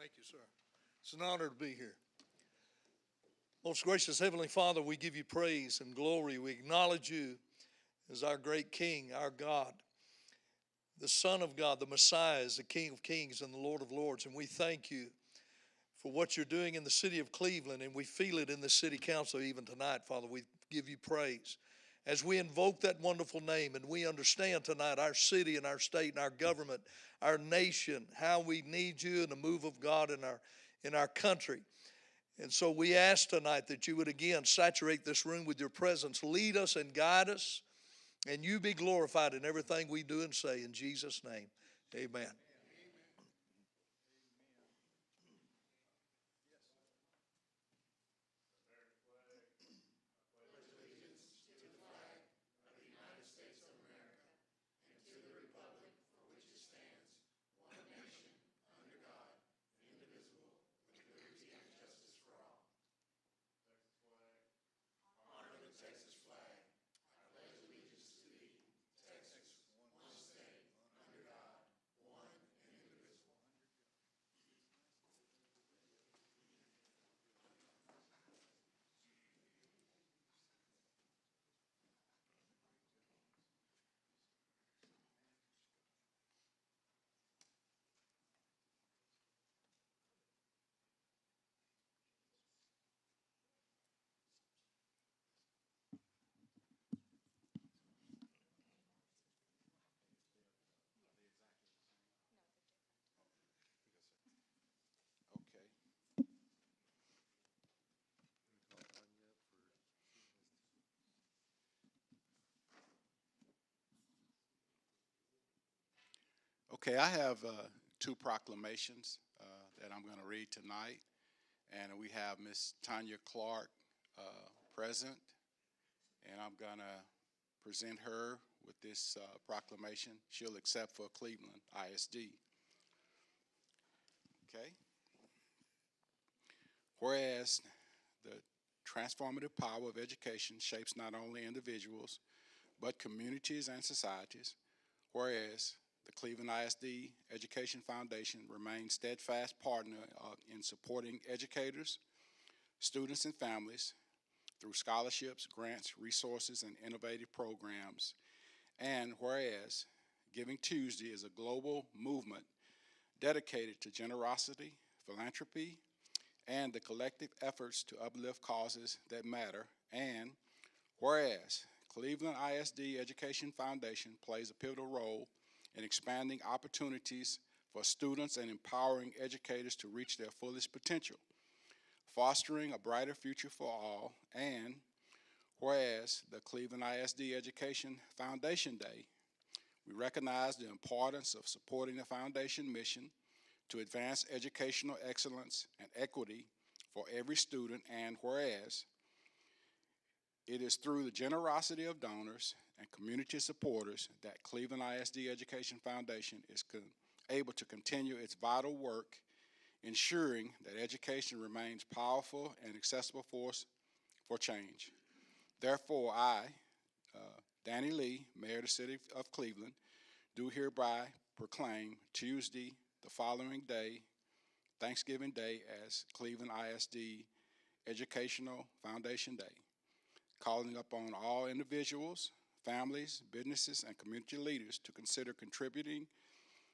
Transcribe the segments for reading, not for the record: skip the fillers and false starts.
Thank you, sir. It's an honor to be here. Most gracious Heavenly Father, we give you praise and glory. We acknowledge you as our great King, our God, the Son of God, the Messiah, is the King of Kings and the Lord of Lords. And we thank you for what you're doing in the city of Cleveland, and we feel it in the city council even tonight, Father. We give you praise. As we invoke that wonderful name, and we understand tonight our city and our state and our government, our nation, how we need you and the move of God in our country. And so we ask tonight that you would again saturate this room with your presence, lead us and guide us, and you be glorified in everything we do and say. In Jesus' name, amen. Okay, I have two proclamations that I'm going to read tonight, and we have Miss Tanya Clark present, and I'm going to present her with this proclamation. She'll accept for Cleveland ISD. Okay. Whereas the transformative power of education shapes not only individuals, but communities and societies, whereas the Cleveland ISD Education Foundation remains steadfast partner in supporting educators, students, and families through scholarships, grants, resources, and innovative programs. And whereas Giving Tuesday is a global movement dedicated to generosity, philanthropy, and the collective efforts to uplift causes that matter. And whereas Cleveland ISD Education Foundation plays a pivotal role in expanding opportunities for students and empowering educators to reach their fullest potential, fostering a brighter future for all. And whereas the Cleveland ISD Education Foundation Day, we recognize the importance of supporting the foundation mission to advance educational excellence and equity for every student. And whereas it is through the generosity of donors and community supporters that Cleveland ISD Education Foundation is able to continue its vital work, ensuring that education remains a powerful and accessible force for change. Therefore, I, Danny Lee, Mayor of the City of Cleveland, do hereby proclaim Tuesday, the following day, Thanksgiving Day, as Cleveland ISD Educational Foundation Day, calling upon all individuals, families, businesses, and community leaders to consider contributing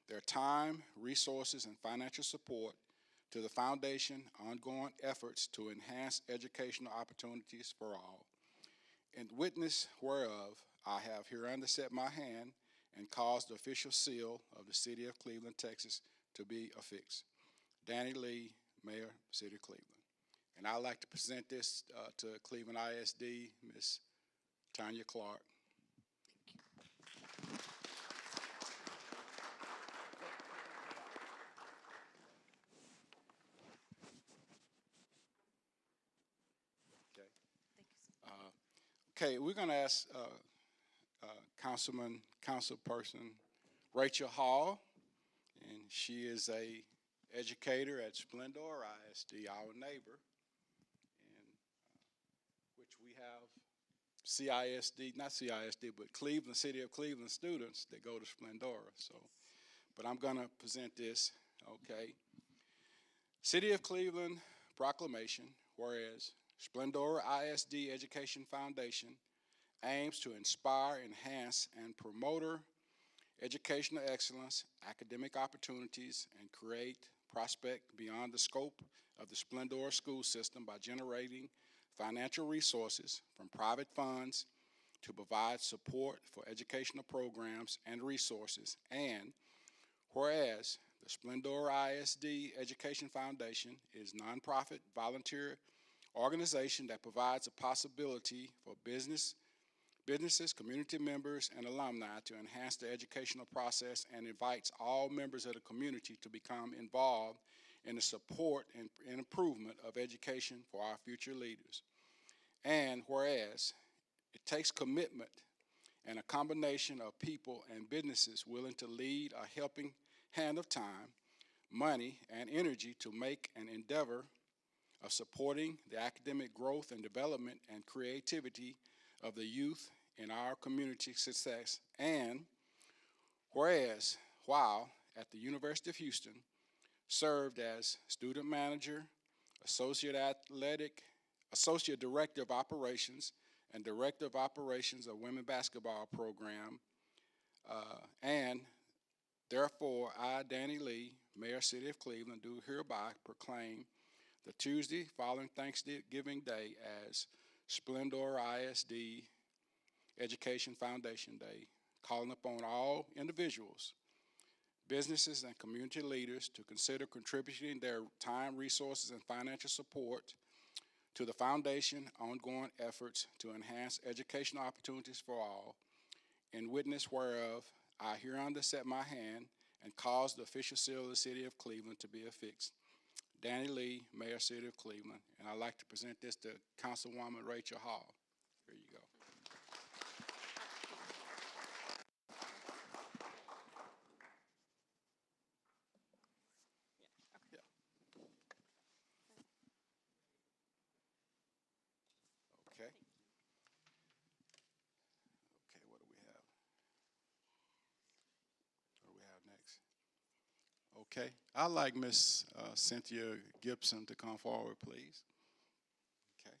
their time, resources, and financial support to the Foundation ongoing efforts to enhance educational opportunities for all. In witness whereof, I have hereunder set my hand and caused the official seal of the City of Cleveland, Texas, to be affixed. Danny Lee, Mayor, City of Cleveland. And I'd like to present this to Cleveland ISD, Ms. Tanya Clark. Okay. Okay, we're going to ask Councilperson Rachel Hall, and she is a educator at Splendor ISD, our neighbor, and which we have CISD, not CISD, but Cleveland, City of Cleveland students that go to Splendora. So, but I'm going to present this, okay. City of Cleveland proclamation, whereas Splendora ISD Education Foundation aims to inspire, enhance, and promote educational excellence, academic opportunities, and create prospect beyond the scope of the Splendora school system by generating financial resources from private funds to provide support for educational programs and resources. And whereas the Splendora ISD Education Foundation is a nonprofit volunteer organization that provides a possibility for businesses, community members, and alumni to enhance the educational process and invites all members of the community to become involved in the support and improvement of education for our future leaders. And whereas it takes commitment and a combination of people and businesses willing to lead a helping hand of time, money, and energy to make an endeavor of supporting the academic growth and development and creativity of the youth in our community success. And whereas while at the University of Houston, served as student manager, associate director of operations, and director of operations of women basketball program, and therefore I, Danny Lee, Mayor, City of Cleveland, do hereby proclaim the Tuesday following Thanksgiving Day as Splendora ISD Education Foundation Day, calling upon all individuals, businesses, and community leaders to consider contributing their time, resources, and financial support to the foundation ongoing efforts to enhance educational opportunities for all, in witness whereof I hereunder set my hand and cause the official seal of the City of Cleveland to be affixed. Danny Lee, Mayor, City of Cleveland, and I'd like to present this to Councilwoman Rachel Hall. Here you go. Yeah. Okay. Okay, what do we have? What do we have next? Okay, I'd like Miss Cynthia Gibson to come forward, please. Okay.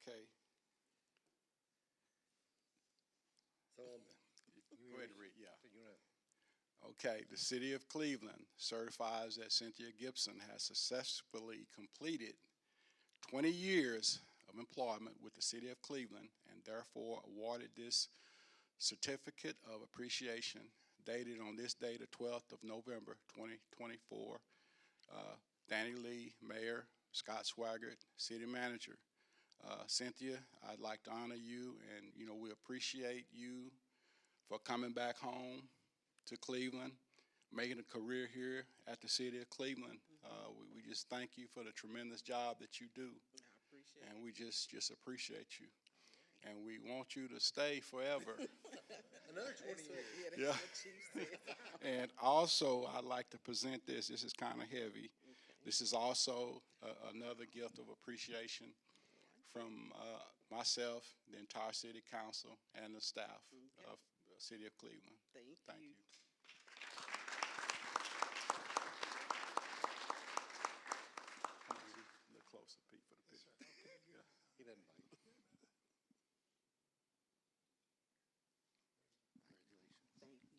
Okay. So, Go ahead and read, yeah. Okay, the City of Cleveland certifies that Cynthia Gibson has successfully completed 20 years of employment with the City of Cleveland and therefore awarded this certificate of appreciation dated on this day, the 12th of November, 2024. Danny Lee, Mayor, Scott Swaggart, City Manager. Cynthia, I'd like to honor you, and we appreciate you for coming back home to Cleveland, making a career here at the City of Cleveland. We just thank you for the tremendous job that you do. I appreciate And we just appreciate you. And we want you to stay forever. another 20 years. Yeah. That's what she said. And also, I'd like to present this. This is kind of heavy. This is also another gift of appreciation from myself, the entire City Council, and the staff of the City of Cleveland. Thank you. Come on, a little closer, Pete, for the picture. Yeah. He doesn't bite.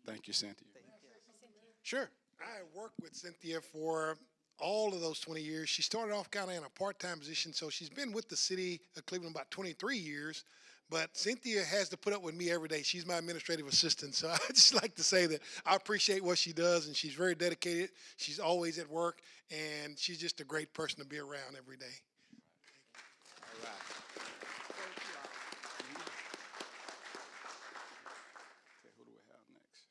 Thank you, Cynthia. Thank you. Sure. I worked with Cynthia for all of those 20 years. She started off kind of in a part-time position, so she's been with the city of Cleveland about 23 years. But Cynthia has to put up with me every day. She's my administrative assistant, so I just like to say that I appreciate what she does, and she's very dedicated. She's always at work, and she's just a great person to be around every day. All right. Okay, who do we have next?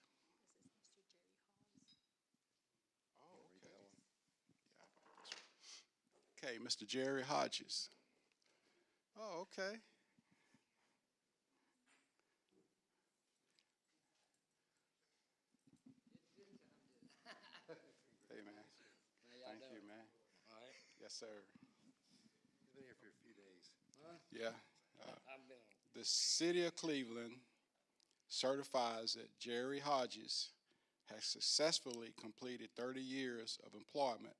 Okay, Mr. Jerry Hodges. Oh, okay. Hey, man. Thank you, man. All right. Yes, sir. He's been here for a few days. Yeah. I've been on. The city of Cleveland certifies that Jerry Hodges has successfully completed 30 years of employment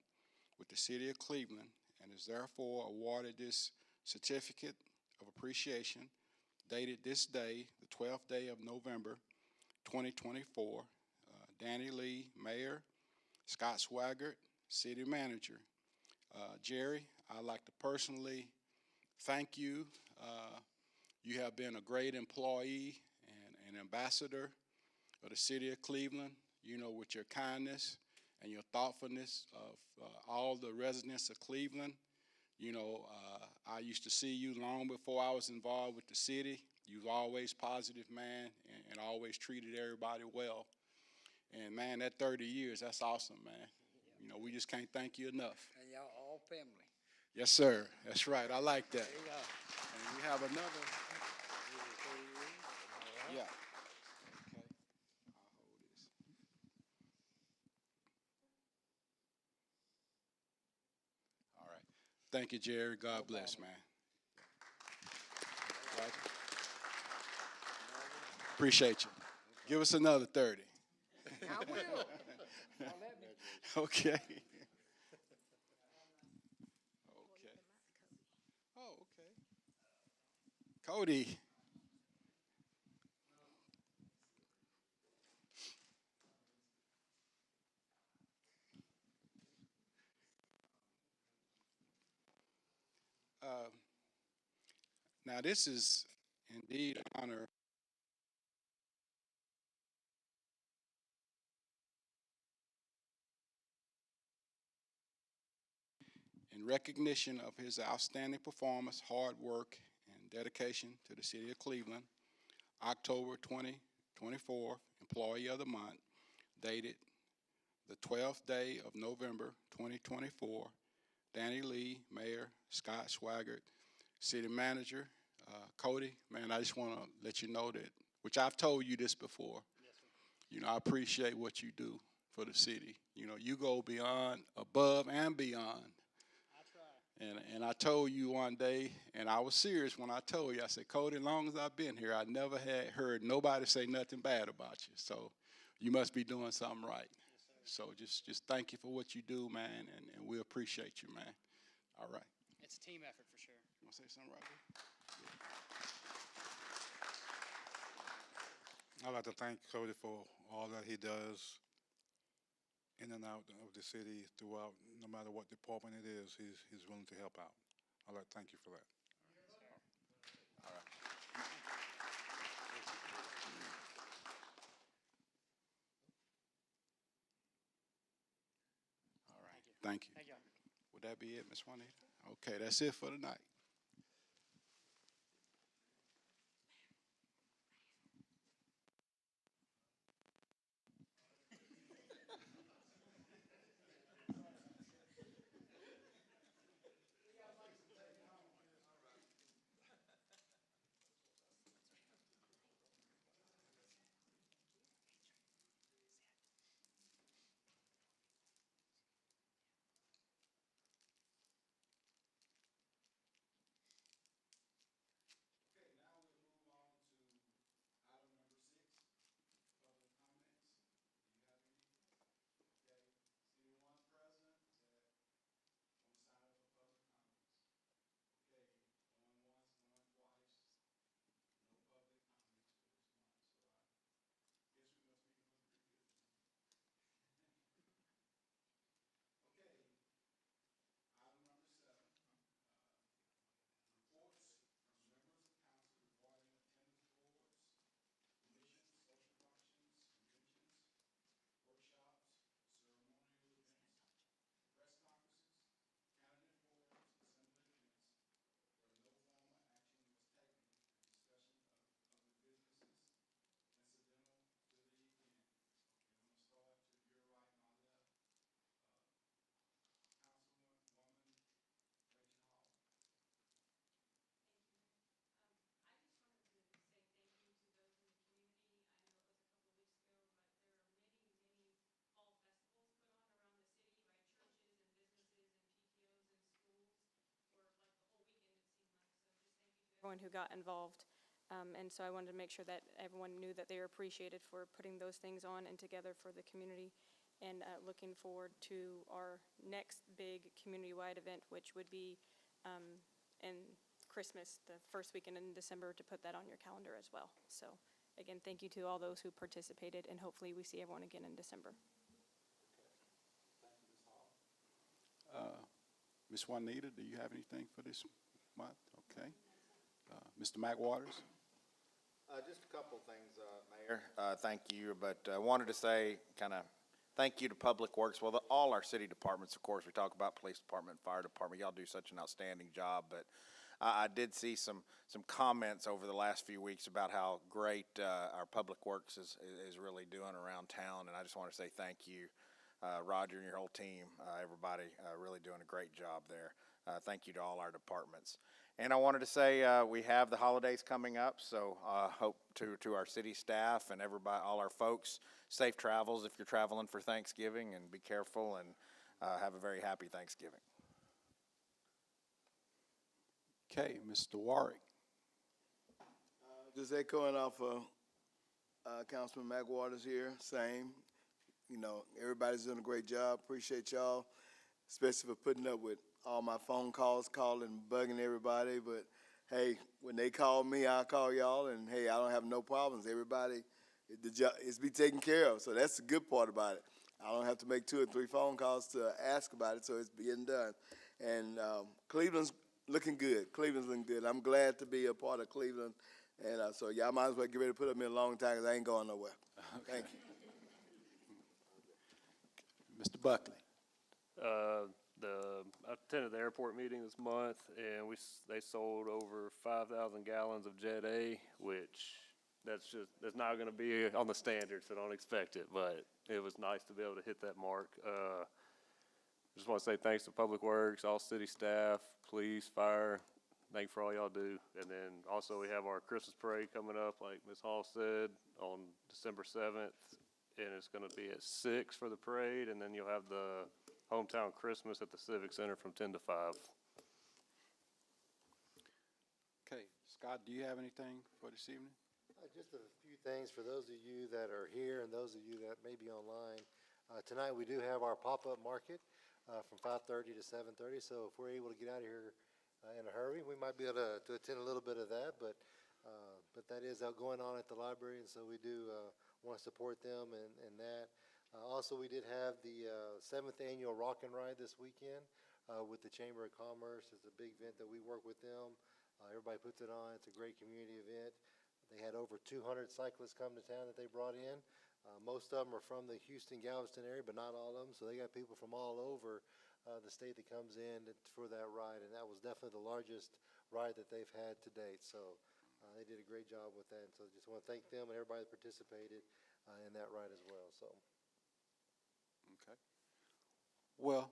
with the city of Cleveland and is therefore awarded this certificate of appreciation dated this day, the 12th day of November, 2024. Danny Lee, Mayor, Scott Swaggart, City Manager. Jerry, I'd like to personally thank you. You have been a great employee and an ambassador of the city of Cleveland, you know, with your kindness and your thoughtfulness of all the residents of Cleveland. You know, I used to see you long before I was involved with the city. You was always positive, man, and always treated everybody well. And, man, that 30 years, that's awesome, man. You know, we just can't thank you enough. And y'all all family. Yes, sir. That's right. I like that. There you go. And we have another. Yeah. Okay. I'll hold this. All right. Thank you, Jerry. God bless, man. Roger. Appreciate you. Give us another 30. I will. Don't let me. Okay. Okay. Oh, okay. Cody. Now, this is indeed an honor. In recognition of his outstanding performance, hard work, and dedication to the city of Cleveland, October 2024, Employee of the Month, dated the 12th day of November 2024, Danny Lee, Mayor, Scott Swaggart, City Manager, Cody, man, I just want to let you know that, which I've told you this before, you know, I appreciate what you do for the city. You know, you go beyond, above and beyond. And I told you one day, and I was serious when I told you, I said, Cody, as long as I've been here, I never had heard nobody say nothing bad about you. So you must be doing something right. So just thank you for what you do, man, and we appreciate you, man. All right. It's a team effort for sure. You want to say something, Roger? I'd like to thank Cody for all that he does in and out of the city throughout, no matter what department it is, he's willing to help out. I'd like to thank you for that. All right. All right. Thank you. Thank y'all. Would that be it, Ms. Juanita? Okay, that's it for tonight. everyone who got involved. And so I wanted to make sure that everyone knew that they were appreciated for putting those things on and together for the community. And looking forward to our next big community-wide event, which would be in Christmas, the first weekend in December, to put that on your calendar as well. So again, thank you to all those who participated, and hopefully we see everyone again in December. Ms. Juanita, do you have anything for this month? Okay. Mr. McWaters? Just a couple of things, Mayor. Thank you, but I wanted to say thank you to Public Works. Well, all our city departments, of course, we talk about police department, fire department. Y'all do such an outstanding job, but I did see some comments over the last few weeks about how great our Public Works is really doing around town, and I just want to say thank you. Roger and your whole team, everybody really doing a great job there. Thank you to all our departments. And I wanted to say we have the holidays coming up, so hope to our city staff and everybody, all our folks, safe travels if you're traveling for Thanksgiving, and be careful, and have a very happy Thanksgiving. Okay, Mr. Warwick. Just echoing off of Councilman McWaters here, same. You know, everybody's doing a great job. Appreciate y'all, especially for putting up with all my phone calls, calling, bugging everybody. But hey, when they call me, I'll call y'all, and hey, I don't have no problems. Everybody, the job is be taken care of. So that's the good part about it. I don't have to make 2 or 3 phone calls to ask about it, so it's being done. And Cleveland's looking good. Cleveland's looking good. I'm glad to be a part of Cleveland. And so y'all might as well get ready to put up me a long time, because I ain't going nowhere. Thank you. Mr. Buckley. I attended the airport meeting this month, and they sold over 5,000 gallons of Jet A, which that's not going to be on the standard, so don't expect it. But it was nice to be able to hit that mark. Just want to say thanks to Public Works, all city staff, police, fire. Thank you for all y'all do. And then also we have our Christmas parade coming up, like Ms. Hall said, on December 7th. And it's going to be at 6 for the parade, and then you'll have the hometown Christmas at the Civic Center from 10 to 5. Okay, Scott, do you have anything for this evening? Just a few things for those of you that are here and those of you that may be online. Tonight we do have our pop-up market from 5:30 to 7:30, so if we're able to get out of here in a hurry, we might be able to attend a little bit of that, but that is out going on at the library, and so we do want to support them and that. Also, we did have the 7th annual Rock and Ride this weekend with the Chamber of Commerce. It's a big event that we work with them. Everybody puts it on. It's a great community event. They had over 200 cyclists come to town that they brought in. Most of them are from the Houston-Galveston area, but not all of them. So they got people from all over the state that comes in for that ride, and that was definitely the largest ride that they've had to date. So they did a great job with that. So just want to thank them and everybody that participated in that ride as well. So. Okay. Well,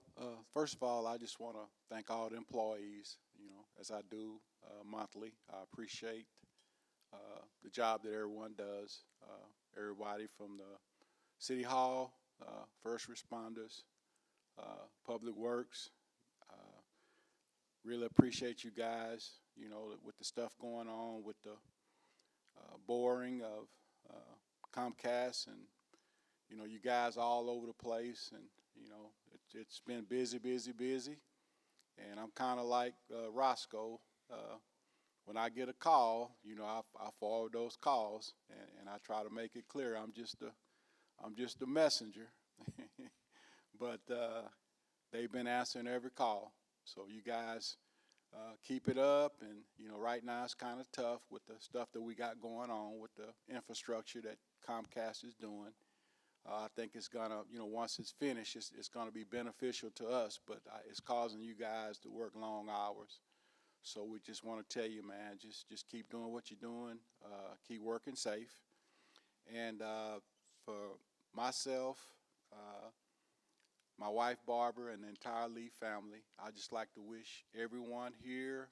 first of all, I just want to thank all the employees, as I do monthly. I appreciate the job that everyone does, everybody from the City Hall, first responders, Public Works. Really appreciate you guys, with the stuff going on with the boring of Comcast, and, you guys all over the place, and, it's been busy, and I'm kind of like Roscoe. When I get a call, I forward those calls, and I try to make it clear I'm just a messenger. But they've been answering every call. So you guys keep it up, and right now it's kind of tough with the stuff that we got going on with the infrastructure that Comcast is doing. I think it's gonna, once it's finished, it's gonna be beneficial to us, but it's causing you guys to work long hours. So we just want to tell you, man, just keep doing what you're doing, keep working safe, and for myself, my wife Barbara, and the entire Lee family, I'd just like to wish everyone here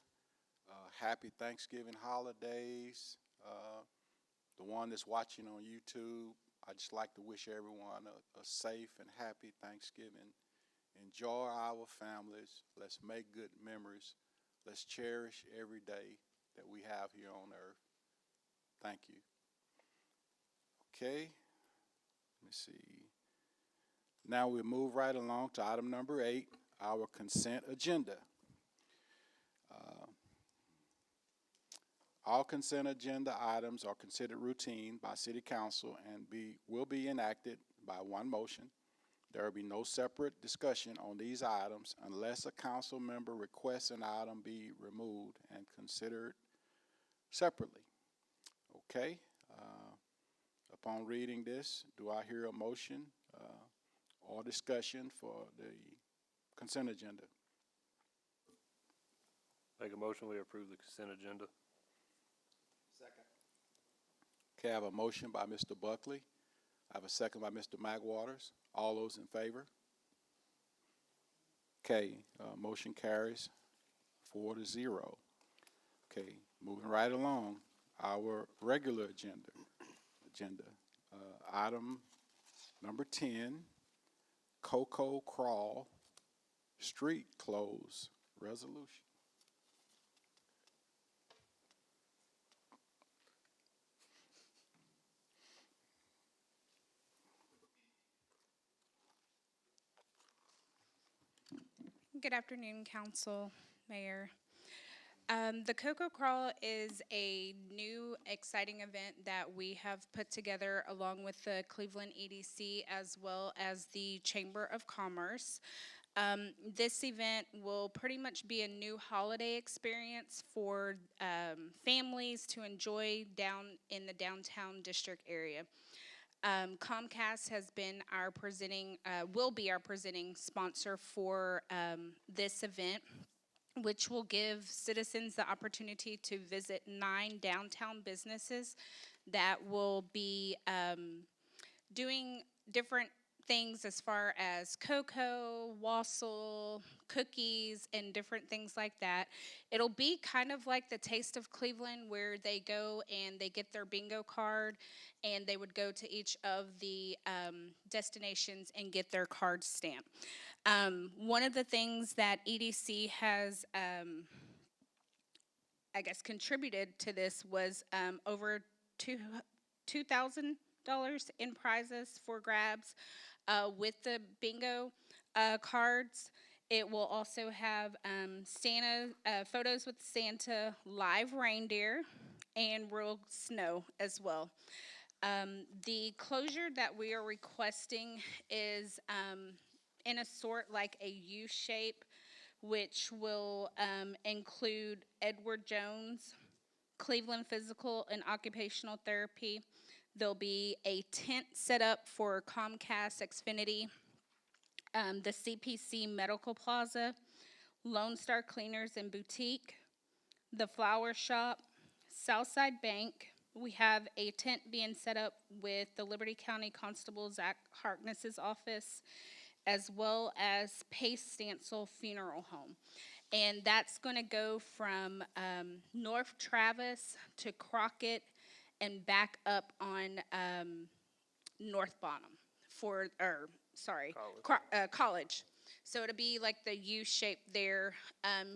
happy Thanksgiving holidays. The one that's watching on YouTube, I'd just like to wish everyone a safe and happy Thanksgiving. Enjoy our families. Let's make good memories. Let's cherish every day. that we have here on earth. Thank you. Okay, let me see. Now we move right along to item number 8, our consent agenda. All consent agenda items are considered routine by City Council and will be enacted by one motion. There will be no separate discussion on these items unless a council member requests an item be removed and considered separately. Okay, upon reading this, do I hear a motion or discussion for the consent agenda? Make a motion, we approve the consent agenda. Okay, I have a motion by Mr. Buckley. I have a second by Mr. McWaters. All those in favor? Okay, motion carries 4-0. Okay, moving right along, our regular agenda. Item number 10, Cocoa Crawl Street Close Resolution. Good afternoon, Council, Mayor. The Cocoa Crawl is a new, exciting event that we have put together along with the Cleveland EDC as well as the Chamber of Commerce. This event will pretty much be a new holiday experience for families to enjoy down in the downtown district area. Comcast has been will be our presenting sponsor for this event, which will give citizens the opportunity to visit 9 downtown businesses that will be doing different things as far as cocoa, wassail, cookies, and different things like that. It'll be kind of like the Taste of Cleveland, where they go and they get their bingo card and they would go to each of the destinations and get their cards stamped. One of the things that EDC has, contributed to this was over $2,000 in prizes for grabs with the bingo cards. It will also have Santa photos with Santa, live reindeer, and real snow as well. The closure that we are requesting is in a sort like a U shape, which will include Edward Jones, Cleveland Physical and Occupational Therapy. There'll be a tent set up for Comcast Xfinity, the CPC Medical Plaza, Lone Star Cleaners and Boutique, the Flower Shop, Southside Bank. We have a tent being set up with the Liberty County Constable Zach Harkness's office, as well as Pace Stansel Funeral Home. And that's going to go from North Travis to Crockett and back up on North Bonham College. So it'll be like the U shape there.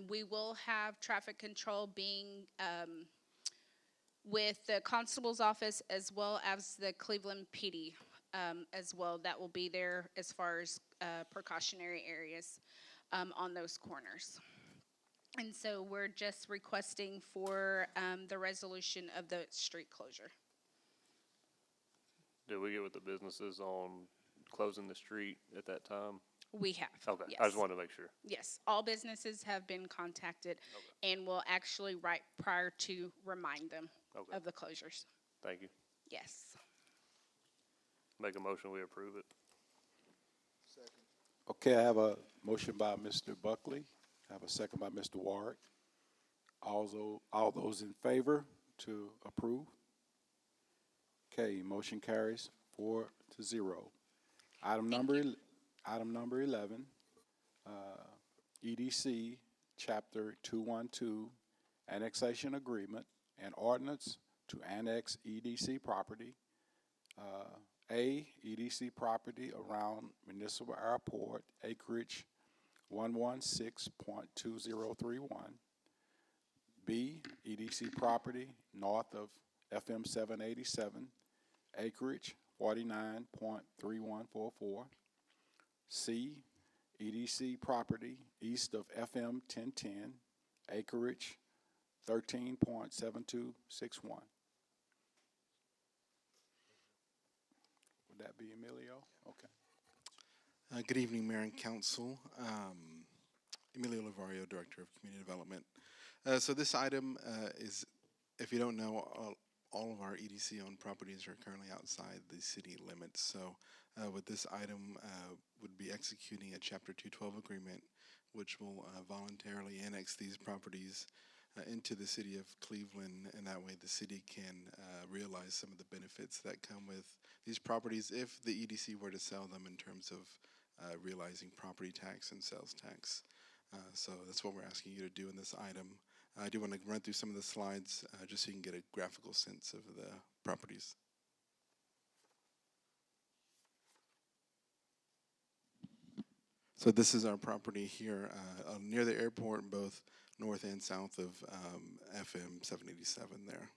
We will have traffic control being with the constable's office as well as the Cleveland PD as well. That will be there as far as precautionary areas on those corners. And so we're just requesting for the resolution of the street closure. Did we get with the businesses on closing the street at that time? We have. Okay, Yes. I just wanted to make sure. Yes, all businesses have been contacted and will actually write prior to remind them of the closures. Thank you. Yes. Make a motion, we approve it. Okay, I have a motion by Mr. Buckley. I have a second by Mr. Warwick. All those in favor to approve? Okay, motion carries 4-0. Item number 11, EDC Chapter 212, Annexation Agreement and Ordinance to Annex EDC Property. EDC property around Municipal Airport, acreage 116.2031. B, EDC property north of FM 787, acreage 49.3144. C, EDC property east of FM 1010, acreage 13.7261. Would that be Emilio? Okay. Good evening, Mayor and Council. Emilio Livario, Director of Community Development. So this item is, if you don't know, all of our EDC-owned properties are currently outside the city limits. So with this item, would be executing a Chapter 212 agreement, which will voluntarily annex these properties into the city of Cleveland, and that way the city can realize some of the benefits that come with these properties if the EDC were to sell them in terms of realizing property tax and sales tax. So that's what we're asking you to do in this item. I do want to run through some of the slides just so you can get a graphical sense of the properties. So this is our property here near the airport, both north and south of FM 787 there.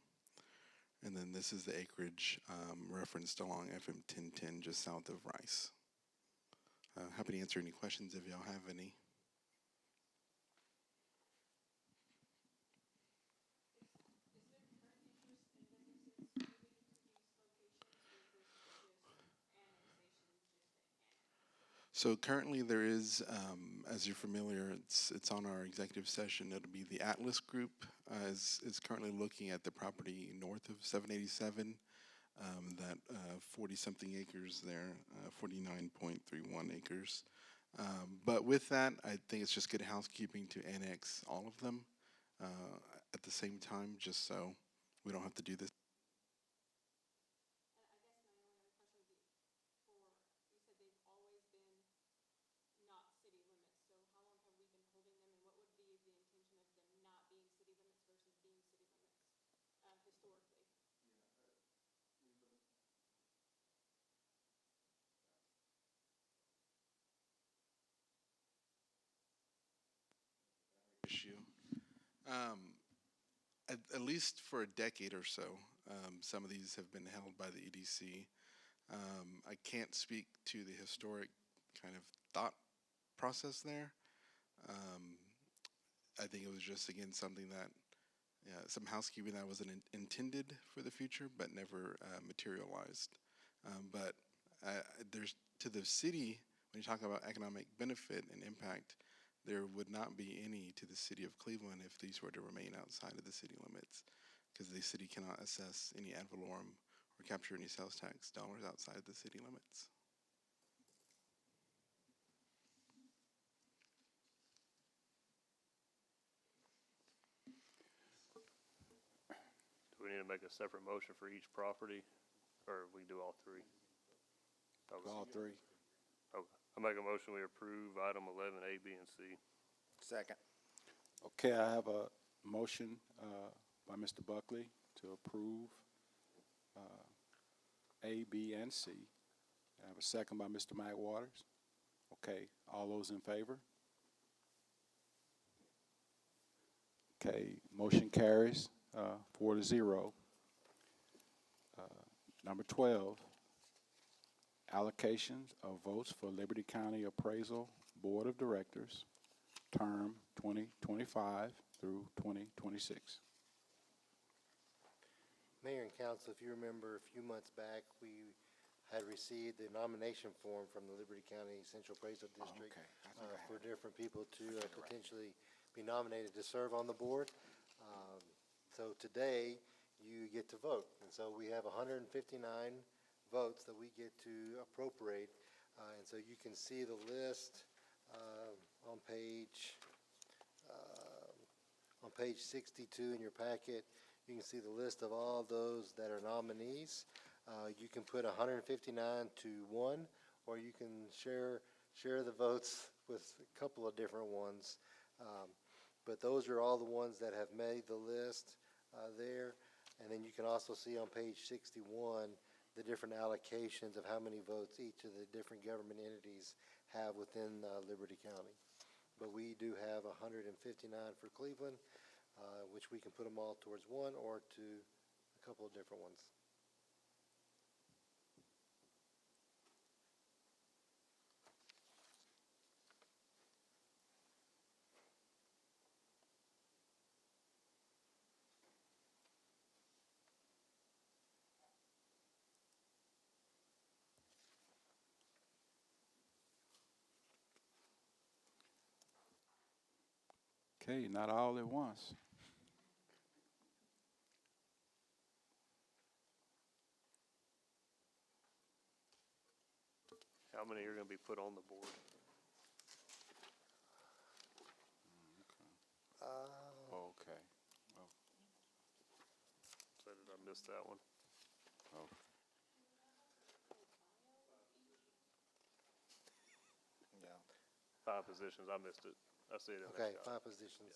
And then this is the acreage referenced along FM 1010 just south of Rice. Happy to answer any questions if y'all have any. So currently there is, as you're familiar, it's on our executive session. It'll be the Atlas Group is currently looking at the property north of 787, that 40-something acres there, 49.31 acres. But with that, I think it's just good housekeeping to annex all of them at the same time, just so we don't have to do this. Issue. At least for a decade or so, some of these have been held by the EDC. I can't speak to the historic kind of thought process there. I think it was just, again, something that, some housekeeping that was intended for the future, but never materialized. But there's, to the city, when you talk about economic benefit and impact, there would not be any to the city of Cleveland if these were to remain outside of the city limits, because the city cannot assess any ad valorem or capture any sales tax dollars outside the city limits. Do we need to make a separate motion for each property, or we do all three? Okay. All three. Okay. I make a motion, we approve item 11, A, B, and C. Second. Okay, I have a motion by Mr. Buckley to approve A, B, and C. I have a second by Mr. Mac Waters. Okay, all those in favor? Okay, motion carries 4-0. Number 12, allocations of votes for Liberty County Appraisal Board of Directors, term 2025 through 2026. Mayor and council, if you remember a few months back, we had received the nomination form from the Liberty County Central Appraisal District for different people to potentially be nominated to serve on the board. So today, you get to vote. And so we have 159 votes that we get to appropriate. And so you can see the list on page 62 in your packet. You can see the list of all those that are nominees. You can put 159 to 1, or you can share the votes with a couple of different ones. But those are all the ones that have made the list there. And then you can also see on page 61 the different allocations of how many votes each of the different government entities have within Liberty County. But we do have 159 for Cleveland. which we can put them all towards one or to a couple of different ones. Okay, not all at once. How many are gonna be put on the board? Okay. Well, So did I miss that one? okay. Yeah. 5 positions, I missed it. I see it in Okay, that shot. 5 positions.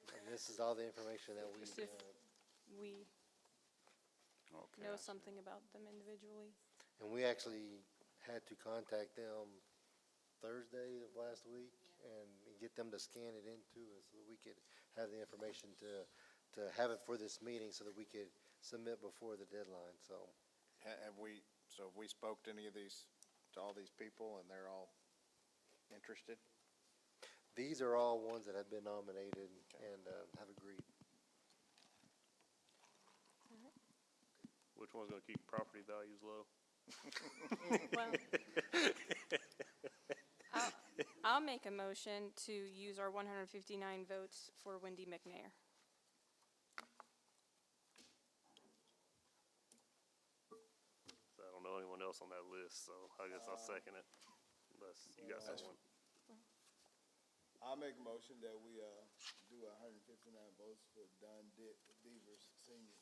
And this is all the information that we, Just if we Okay. know I see. something about them individually. and we actually had to contact them Thursday of last week and get them to scan it into us so that we could have the information to have it for this meeting so that we could submit before the deadline, so. Have we, so have we spoke to any of these, to all these people, and they're all interested? These are all ones that have been nominated and have agreed. Which one's gonna keep property values low? Well, I'll make a motion to use our 159 votes for Wendy McNair. So I don't know anyone else on that list, so I guess I'll second it, unless you got someone. I'll make a motion that we, do 159 votes for Don Devers Senior.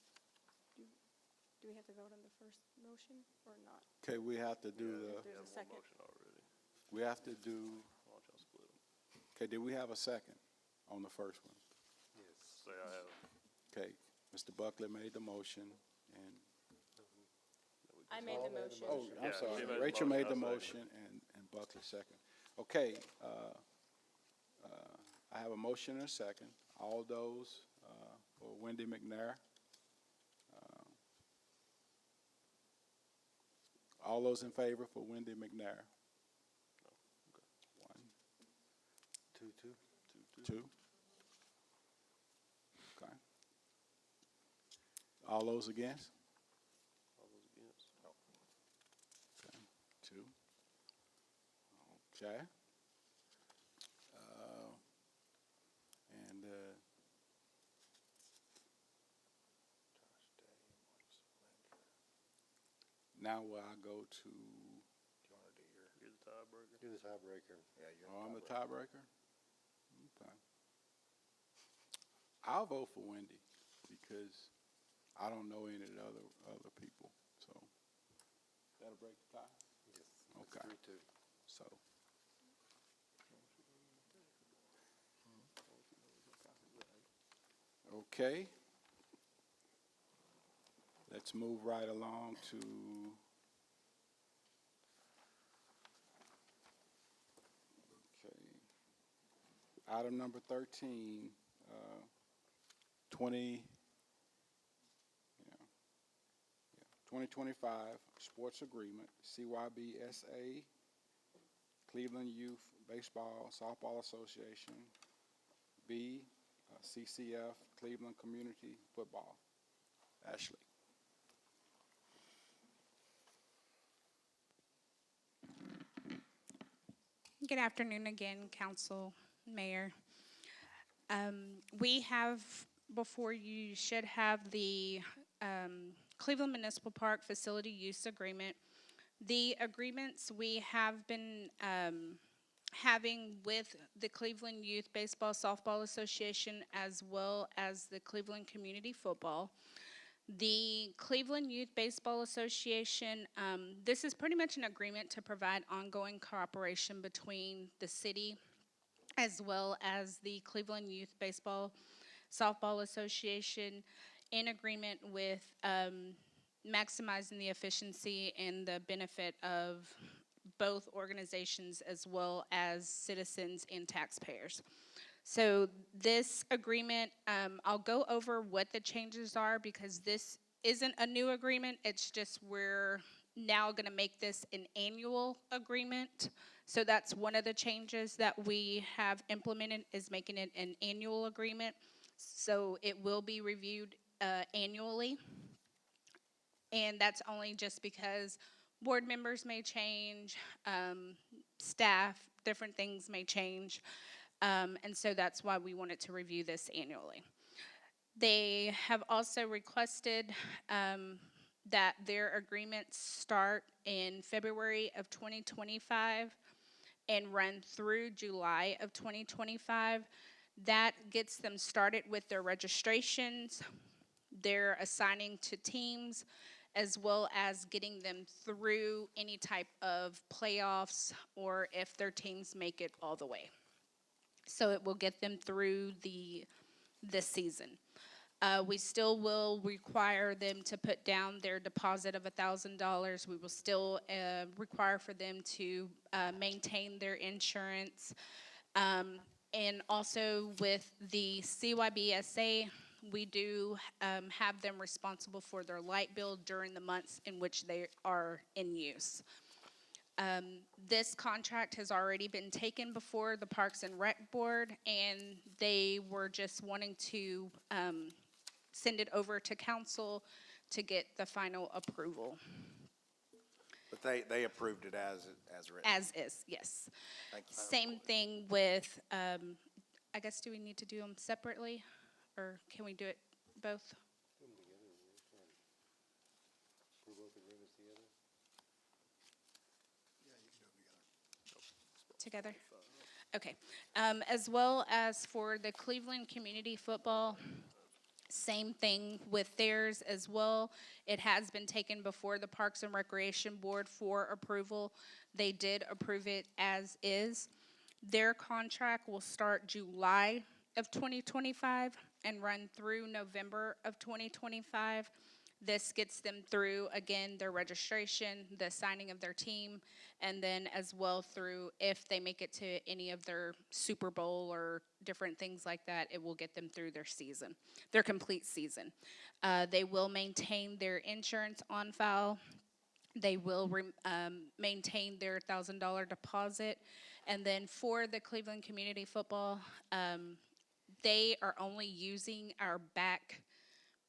Do we have to vote on the first motion or not? Okay, we have to do There's We a have one second. motion already. we have to do, Why don't y'all split them? okay, did we have a second on the first one? Say I have, Okay, Mr. Buckley made the motion, and, I made the motion. oh, I'm Yeah, sorry, she made the Rachel made the motion, motion, and Buckley second. Okay, I have a motion and a second. All those, for Wendy McNair. All those in favor for Wendy McNair? One, 2-2. two. Okay. All those against? all those against. Okay, two. Okay. And, now will I go to, You're the tiebreaker. Do the tiebreaker. Yeah, you're. oh, I'm the tiebreaker? Okay. I'll vote for Wendy because I don't know any of the other people, so. That'll break the tie? Yes. Okay. 3-2. So. Okay. Let's move right along to item number 13, 2025 sports agreement, CYBSA, Cleveland Youth Baseball Softball Association, B, CCF, Cleveland Community Football. Ashley. Good afternoon again, council, mayor. We have before you should have the Cleveland Municipal Park Facility Use Agreement. The agreements we have been having with the Cleveland Youth Baseball Softball Association as well as the Cleveland Community Football. The Cleveland Youth Baseball Association, this is pretty much an agreement to provide ongoing cooperation between the city as well as the Cleveland Youth Baseball Softball Association in agreement with maximizing the efficiency and the benefit of both organizations as well as citizens and taxpayers. So this agreement, I'll go over what the changes are because this isn't a new agreement. It's just we're now going to make this an annual agreement. So that's one of the changes that we have implemented is making it an annual agreement. So it will be reviewed annually. And that's only just because board members may change, staff, different things may change. And so that's why we wanted to review this annually. They have also requested that their agreements start in February of 2025 and run through July of 2025. That gets them started with their registrations, their assigning to teams, as well as getting them through any type of playoffs or if their teams make it all the way. So it will get them through this season. We still will require them to put down their deposit of $1,000. We will still require for them to maintain their insurance. And also with the CYBSA, we do have them responsible for their light bill during the months in which they are in use. This contract has already been taken before the Parks and Rec Board, and they were just wanting to send it over to council to get the final approval. But they approved it as written. As is, yes. Thank you. Same thing with, I guess, do we need to do them separately, or can we do it both? Together? Okay. As well as for the Cleveland Community Football, same thing with theirs as well. It has been taken before the Parks and Recreation Board for approval. They did approve it as is. Their contract will start July of 2025 and run through November of 2025. This gets them through, again, their registration, the signing of their team, and then as well through if they make it to any of their Super Bowl or different things like that, it will get them through their season, their complete season. They will maintain their insurance on file. They will maintain their $1,000 deposit. And then for the Cleveland Community Football, they are only using our back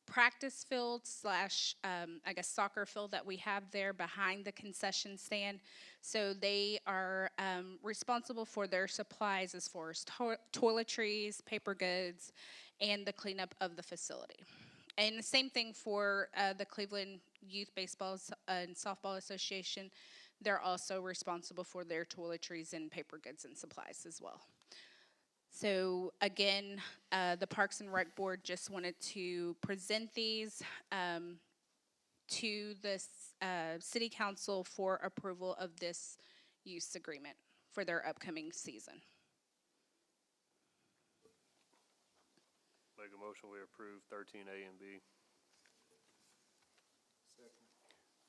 practice field slash, I guess, soccer field that we have there behind the concession stand. So they are responsible for their supplies as far as toiletries, paper goods, and the cleanup of the facility. And the same thing for the Cleveland Youth Baseball and Softball Association. They're also responsible for their toiletries and paper goods and supplies as well. So again, the Parks and Rec Board just wanted to present these to the City Council for approval of this use agreement for their upcoming season. Make a motion, we approve 13A and B.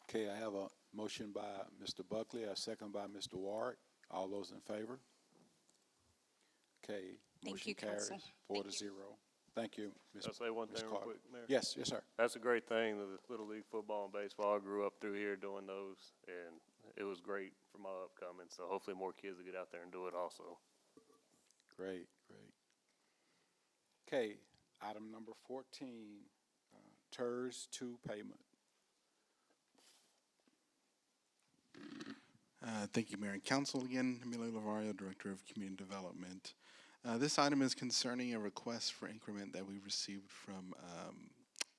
Okay, I have a motion by Mr. Buckley, a second by Mr. Ward. All those in favor? Okay, Thank motion you, carries Council. 4-0. Thank you, Ms. Can I say one Ms. thing real Carter. quick, Mayor? Yes, yes, sir. That's a great thing, the Little League football and baseball. I grew up through here doing those, and it was great for my upcoming. So hopefully more kids will get out there and do it also. Great, great. Okay, item number 14, TERS 2 payment. Thank you, Mayor and Council. Again, Emilio Lavario, Director of Community Development. This item is concerning a request for increment that we received from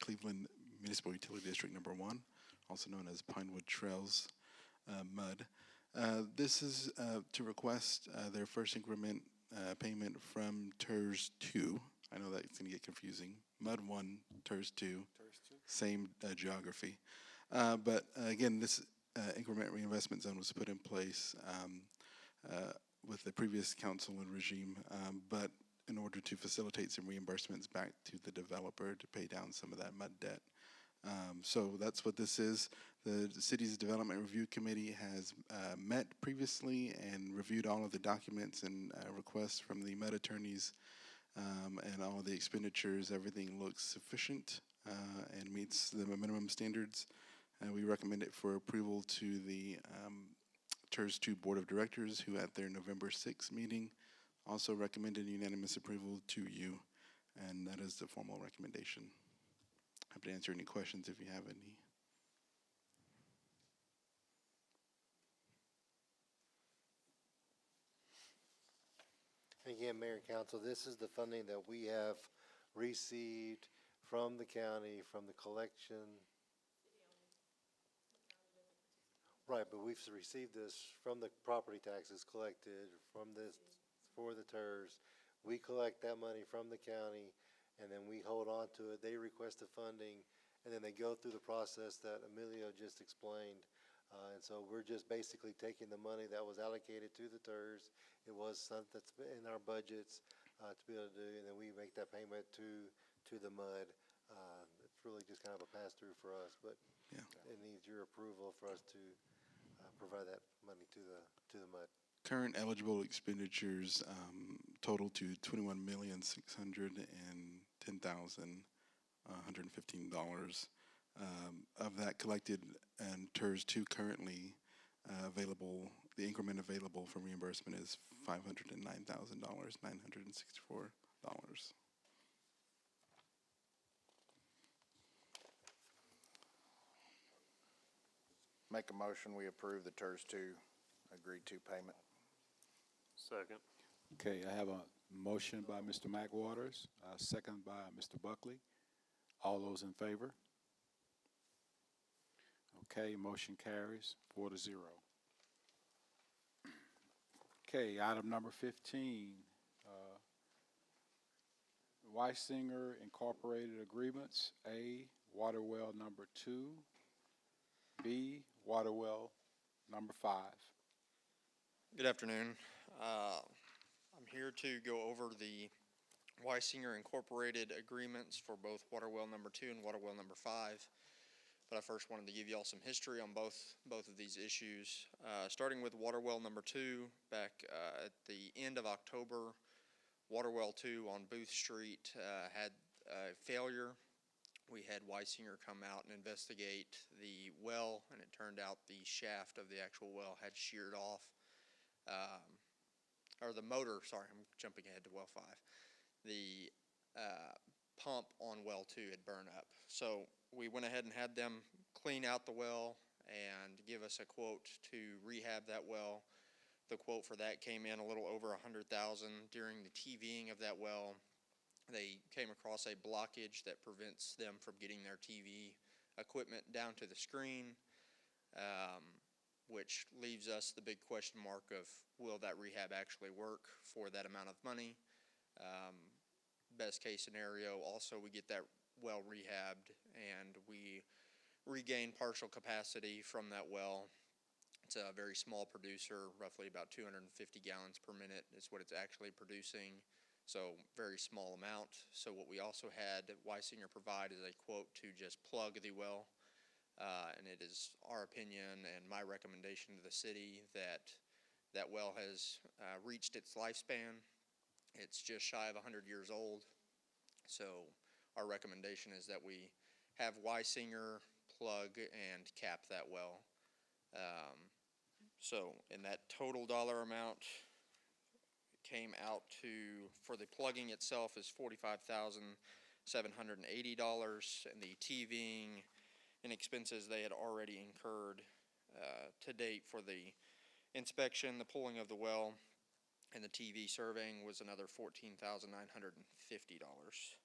Cleveland Municipal Utility District Number 1, also known as Pinewood Trails MUD. This is to request their first increment payment from TERS 2. I know that's going to get confusing. MUD 1, TERS 2, same geography. But again, this increment reinvestment zone was put in place with the previous council and regime. But in order to facilitate some reimbursements back to the developer to pay down some of that mud debt. So that's what this is. The city's development review committee has met previously and reviewed all of the documents and requests from the mud attorneys, and all the expenditures. Everything looks sufficient and meets the minimum standards. We recommend it for approval to the TERS 2 Board of Directors, who at their November 6th meeting also recommended unanimous approval to you, and that is the formal recommendation. Happy to answer any questions if you have any. Again, Mayor and Council, this is the funding that we have received from the county, from the collection. Right, but we've received this from the property taxes collected, from this, for the TERS. We collect that money from the county, and then we hold on to it. They request the funding, and then they go through the process that Emilio just explained. And so we're just basically taking the money that was allocated to the TERS. It was something that's in our budgets to be able to do, and then we make that payment to the MUD. It's really just kind of a pass-through for us, but Yeah. it needs your approval for us to provide that money to the MUD. Current eligible expenditures total to $21,610,115. Of that collected and TERS 2 currently available, the increment available for reimbursement is $509,000, $964. Make a motion, we approve the TERS 2 agreed to payment. Second. Okay, I have a motion by Mr. McWaters, a second by Mr. Buckley. All those in favor? Okay, motion carries 4-0. Okay, item number 15, Weisinger Incorporated Agreements. A, water well number 2. B, water well number 5. Good afternoon. I'm here to go over the Weisinger Incorporated agreements for both water well number 2 and water well number 5. But I first wanted to give you all some history on both of these issues. Starting with water well number 2, back at the end of October, water well 2 on Booth Street had a failure. We had Weisinger come out and investigate the well, and it turned out the shaft of the actual well had sheared off. Or the motor, sorry, I'm jumping ahead to well 5. The pump on well 2 had burned up. So we went ahead and had them clean out the well and give us a quote to rehab that well. The quote for that came in a little over $100,000. During the TVing of that well, they came across a blockage that prevents them from getting their TV equipment down to the screen, which leaves us the big question mark of, will that rehab actually work for that amount of money? Best case scenario, also we get that well rehabbed and we regain partial capacity from that well. It's a very small producer, roughly about 250 gallons per minute is what it's actually producing. So very small amount. So what we also had Weisinger provide is a quote to just plug the well. And it is our opinion and my recommendation to the city that that well has reached its lifespan. It's just shy of 100 years old. So our recommendation is that we have Weisinger plug and cap that well. So in that total dollar amount came out to, for the plugging itself is $45,780, and the TVing and expenses they had already incurred to date for the inspection, the pulling of the well, and the TV surveying was another $14,950, which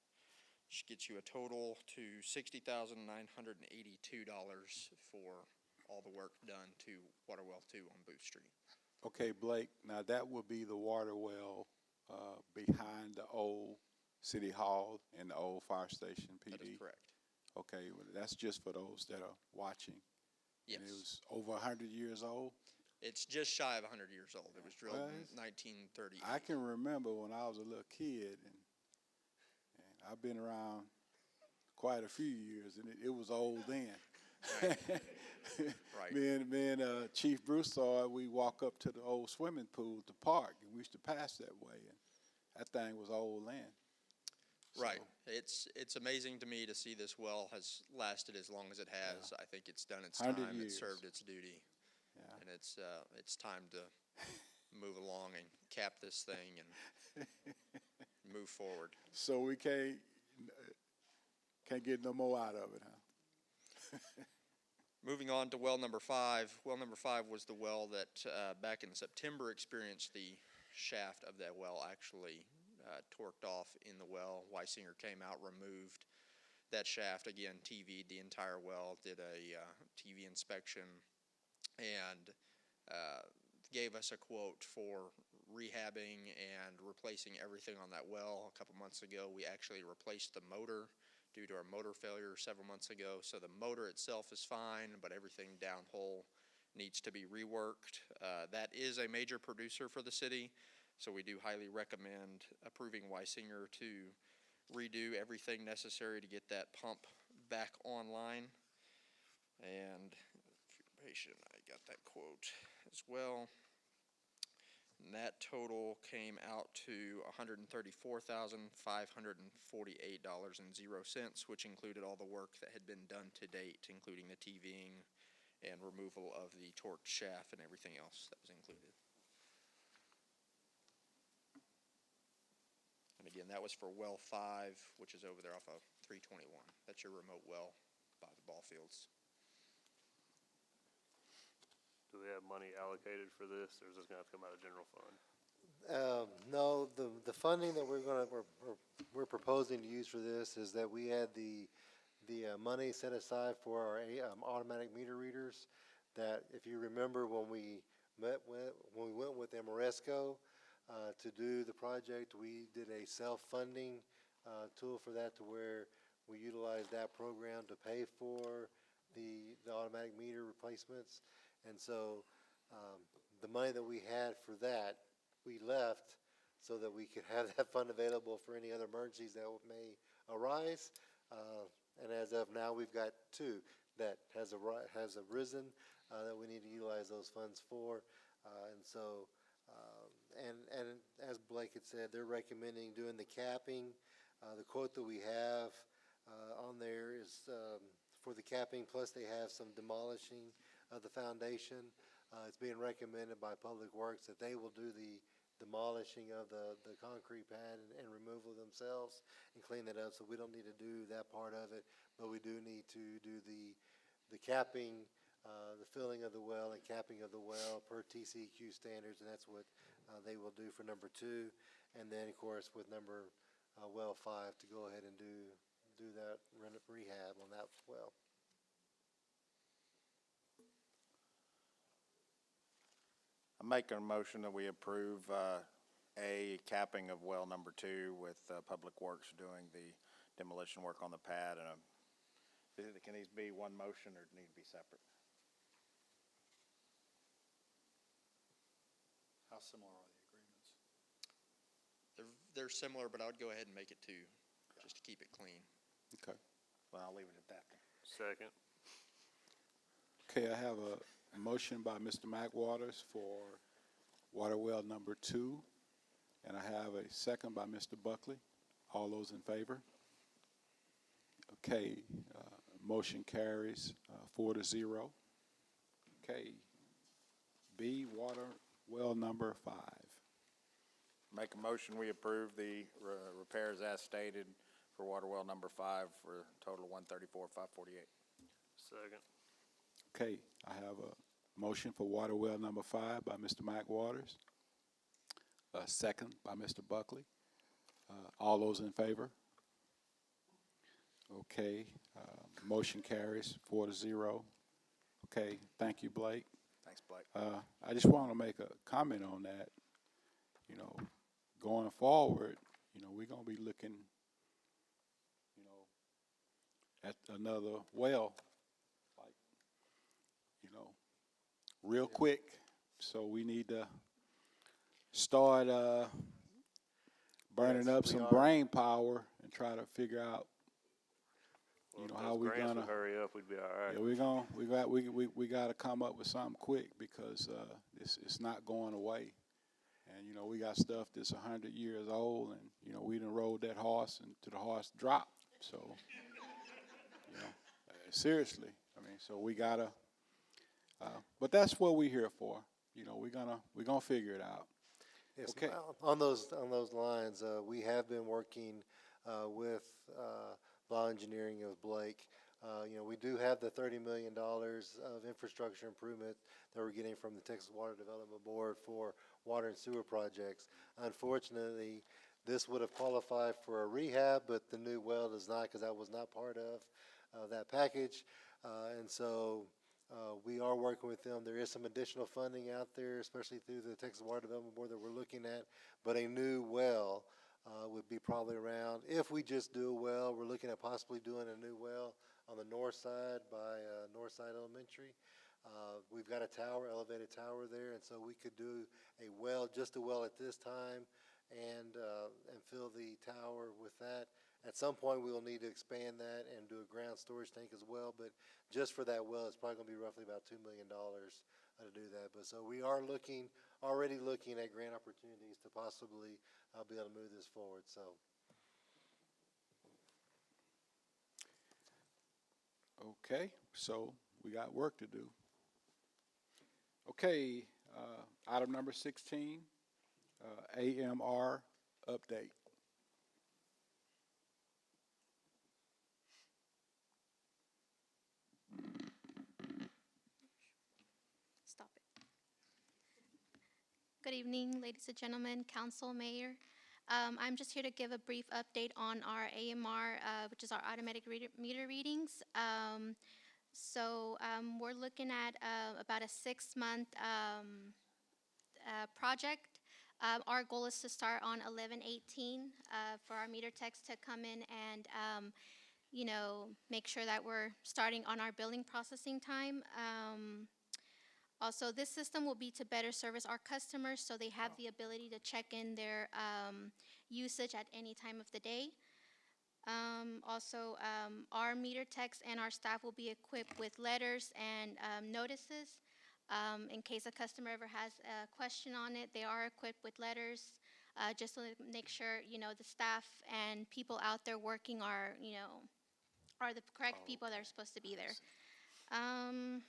gets you a total to $60,982 for all the work done to water well 2 on Booth Street. Okay, Blake, now that would be the water well behind the old City Hall and the old fire station, PD? That is correct. Okay, well, that's just for those that are watching. Yes. And it was over 100 years old? It's just shy of 100 years old. It was drilled Well, in it's- 1930. I can remember when I was a little kid, and I've been around quite a few years, and it was old then. Right. Me and Chief Broussard, we walk up to the old swimming pool at the park, and we used to pass that way, and that thing was old then. Right. So, It's amazing to me to see this well has lasted as long as it has. I think it's done its 100 time. It's years. served its duty. Yeah. And it's time to move along and cap this thing and move forward. So we can't get no more out of it, huh? Moving on to well number 5. Well number 5 was the well that back in September experienced the shaft of that well actually torqued off in the well. Weisinger came out, removed that shaft, again TV'd the entire well, did a TV inspection, and gave us a quote for rehabbing and replacing everything on that well. A couple months ago, we actually replaced the motor due to our motor failure several months ago. So the motor itself is fine, but everything downhole needs to be reworked. That is a major producer for the city, so we do highly recommend approving Weisinger to redo everything necessary to get that pump back online. And if you're patient, I got that quote as well. And that total came out to $134,548.00, which included all the work that had been done to date, including the TVing and removal of the torqued shaft and everything else that was included. And again, that was for well 5, which is over there off of 321. That's your remote well by the ball fields. Do we have money allocated for this, or is this gonna have to come out of general fund? No, the funding that we're proposing to use for this is that we had the money set aside for our automatic meter readers. That if you remember when we went with Amoresco to do the project, we did a self-funding tool for that, to where we utilized that program to pay for the automatic meter replacements. And so the money that we had for that, we left so that we could have that fund available for any other emergencies that may arise. And as of now, we've got 2 that has arisen that we need to utilize those funds for. And so, and as Blake had said, they're recommending doing the capping. The quote that we have on there is for the capping, plus they have some demolishing of the foundation. It's being recommended by Public Works that they will do the demolishing of the concrete pad and removal themselves and clean that up, so we don't need to do that part of it, but we do need to do the capping, the filling of the well and capping of the well per TCEQ standards, and that's what they will do for number 2. And then, of course, with number well 5, to go ahead and do that rehab on that well. I'm making a motion that we approve a capping of well number 2 with Public Works doing the demolition work on the pad. And can these be one motion or need to be separate? How similar are the agreements? They're similar, but I would go ahead and make it 2, just to keep it clean. Okay. Well, I'll leave it at that then. Second. Okay, I have a motion by Mr. McWaters for water well number 2, and I have a second by Mr. Buckley. All those in favor? Okay, motion carries 4-0. Okay, B, water well number 5. Make a motion, we approve the repairs as stated for water well number 5 for a total of $134,548. Second. Okay, I have a motion for water well number 5 by Mr. McWaters, a second by Mr. Buckley. All those in favor? Okay, motion carries 4-0. Okay, thank you, Blake. Thanks, Blake. I just want to make a comment on that. You know, going forward, you know, we're going to be looking, you know, at another well, like, you know, real quick. So we need to start burning Yes, up we some are. brain power and try to figure out, Well, if how those we grants would gonna. hurry up, we'd be all right. Yeah, we got to come up with something quick because it's not going away. And we got stuff that's 100 years old, and we done rode that horse until the horse dropped. So seriously, I mean, so we gotta. But that's what we're here for. We're gonna figure it out. Yes, Okay. well, on those lines, we have been working with Law Engineering of Blake. We do have the $30 million of infrastructure improvement that we're getting from the Texas Water Development Board for water and sewer projects. Unfortunately, this would have qualified for a rehab, but the new well does not, because that was not part of that package. And so we are working with them. There is some additional funding out there, especially through the Texas Water Development Board that we're looking at. But a new well would be probably around, if we just do a well, we're looking at possibly doing a new well on the north side by Northside Elementary. We've got a tower, elevated tower there, and so we could do a well, just a well at this time, and fill the tower with that. At some point, we will need to expand that and do a ground storage tank as well, but just for that well, it's probably gonna be roughly about $2 million to do that. But so we are already looking at grant opportunities to possibly be able to move this forward, so. Okay, so we got work to do. Okay, item number 16, AMR update. Stop it. Good evening, ladies and gentlemen, council, mayor. I'm just here to give a brief update on our AMR, which is our automatic meter readings. We're looking at about a 6-month project. Our goal is to start on 11/18 for our meter techs to come in and make sure that we're starting on our billing processing time. Also, this system will be to better service our customers so they have the ability to check in their usage at any time of the day. Our meter techs and our staff will be equipped with letters and notices. In case a customer ever has a question on it, they are equipped with letters just to make sure, the staff and people out there working are the correct people that are supposed to be there. I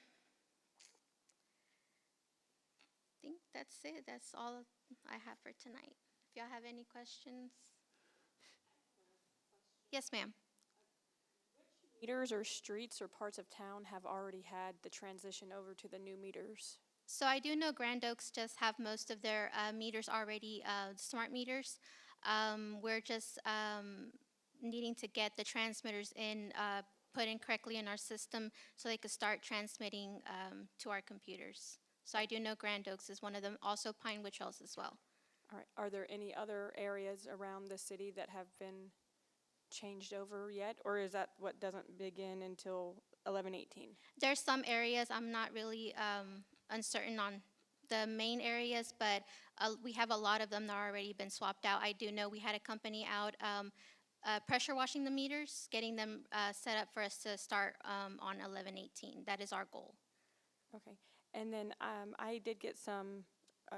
think that's it. That's all I have for tonight. If y'all have any questions. Yes, ma'am. Meters or streets or parts of town have already had the transition over to the new meters? So I do know Grand Oaks just have most of their meters already, smart meters. We're just needing to get the transmitters put in correctly in our system so they could start transmitting to our computers. So I do know Grand Oaks is one of them, also Pine Witch Hills as well. All right, are there any other areas around the city that have been changed over yet, or is that what doesn't begin until 11/18? There's some areas I'm not really uncertain on the main areas, but we have a lot of them that have already been swapped out. I do know we had a company out pressure washing the meters, getting them set up for us to start on 11/18. That is our goal. Okay, and then I did get some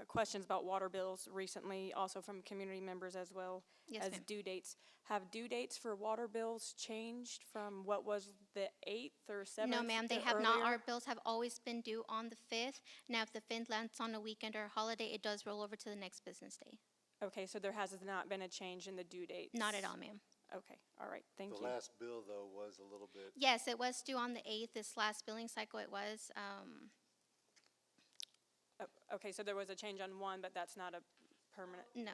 questions about water bills recently, also from community members as well Yes, as ma'am. due dates. Have due dates for water bills changed from what was the 8th or 7th? No, ma'am, they or have not. earlier? Our bills have always been due on the 5th. Now, if the 5th lands on a weekend or a holiday, it does roll over to the next business day. Okay, so there has not been a change in the due dates? Not at all, ma'am. Okay, all right, thank you. The last bill, though, was a little bit. Yes, it was due on the 8th. This last billing cycle, it was. Okay, so there was a change on one, but that's not a permanent? No.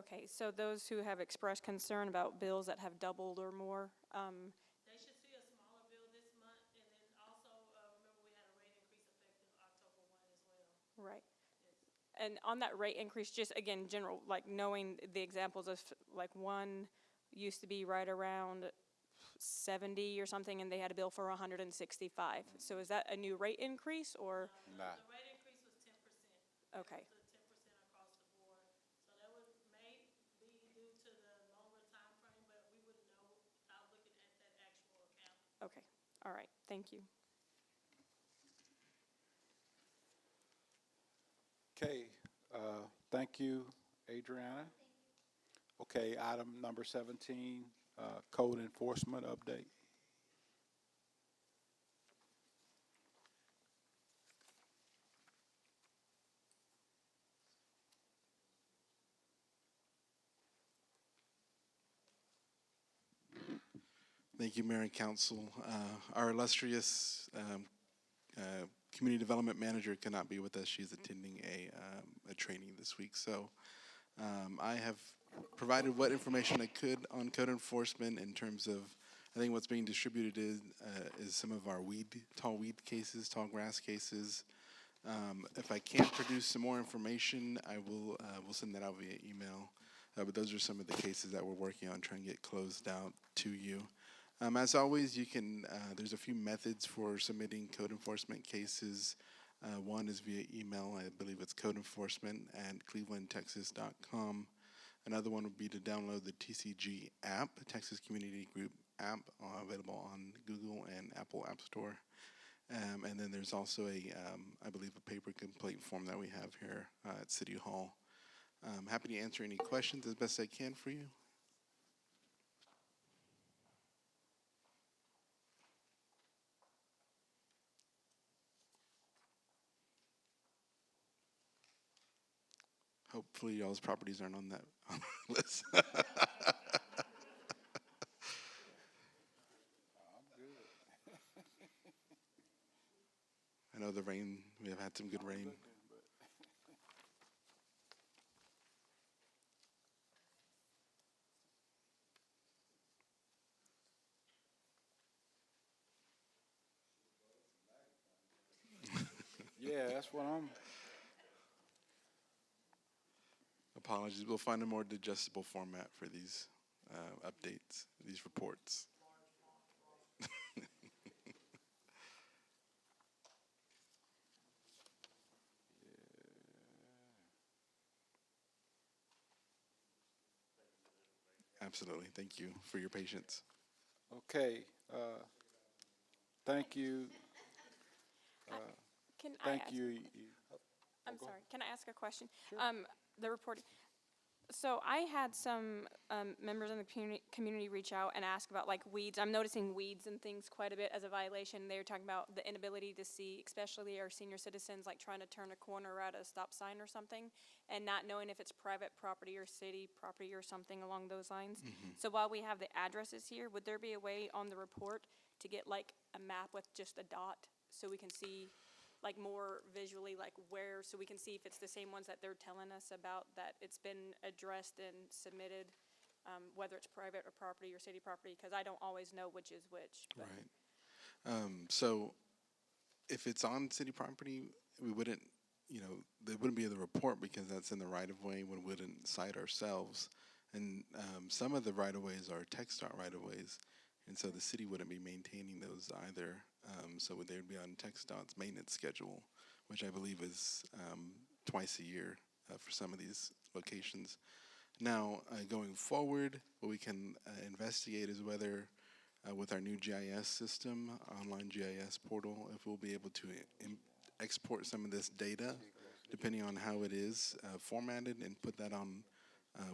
Okay, so those who have expressed concern about bills that have doubled or more, They should see a smaller bill this month, and then also, remember we had a rate increase effective October 1 as well. right? And on that rate increase, just again, general, like knowing the examples of, like one used to be right around 70 or something, and they had a bill for 165. So is that a new rate increase or? Nah. The rate increase was 10%. Okay, The 10% across the board. So that would, may be due to the longer time frame, but we wouldn't know without looking at that actual account. okay, all right, thank you. Okay, thank you, Adriana. Okay, item number 17, code enforcement update. Thank you, Mayor and Council. Our illustrious Community Development Manager cannot be with us. She's attending a training this week. So I have provided what information I could on code enforcement in terms of, I think what's being distributed is some of our tall weed cases, tall grass cases. If I can produce some more information, I will we'll send that out via email. But those are some of the cases that we're working on trying to get closed out to you. As always, you can, there's a few methods for submitting code enforcement cases. One is via email. I believe it's codeenforcement@clevelandtexas.com. Another one would be to download the TCG app, Texas Community Group app, available on Google and Apple App Store. And then there's also I believe, a paper complaint form that we have here at City Hall. I'm happy to answer any questions as best I can for you. Hopefully y'all's properties aren't on that list. I know the rain, we have had some good rain. Yeah, that's what I'm. Apologies, we'll find a more digestible format for these updates, these reports. Absolutely, thank you for your patience. Okay, thank you. Can I Thank ask? you. I'm sorry, can I ask a question? The reporting, so I had some members in the community reach out and ask about like weeds. I'm noticing weeds and things quite a bit as a violation. They were talking about the inability to see, especially our senior citizens, like trying to turn a corner at a stop sign or something, and not knowing if it's private property or city property or something along those lines. So while we have the addresses here, would there be a way on the report to get like a map with just a dot so we can see like more visually, like where, so we can see if it's the same ones that they're telling us about, that it's been addressed and submitted, whether it's private or property or city property, because I don't always know which is which. But. Right. So if it's on city property, we wouldn't, there wouldn't be the report because that's in the right of way. We wouldn't cite ourselves. And some of the right of ways are TxDOT right of ways. And so the city wouldn't be maintaining those either. So they would be on TxDOT's maintenance schedule, which I believe is twice a year for some of these locations. Now, going forward, what we can investigate is whether with our new GIS system, online GIS portal, if we'll be able to export some of this data, depending on how it is formatted, and put that on,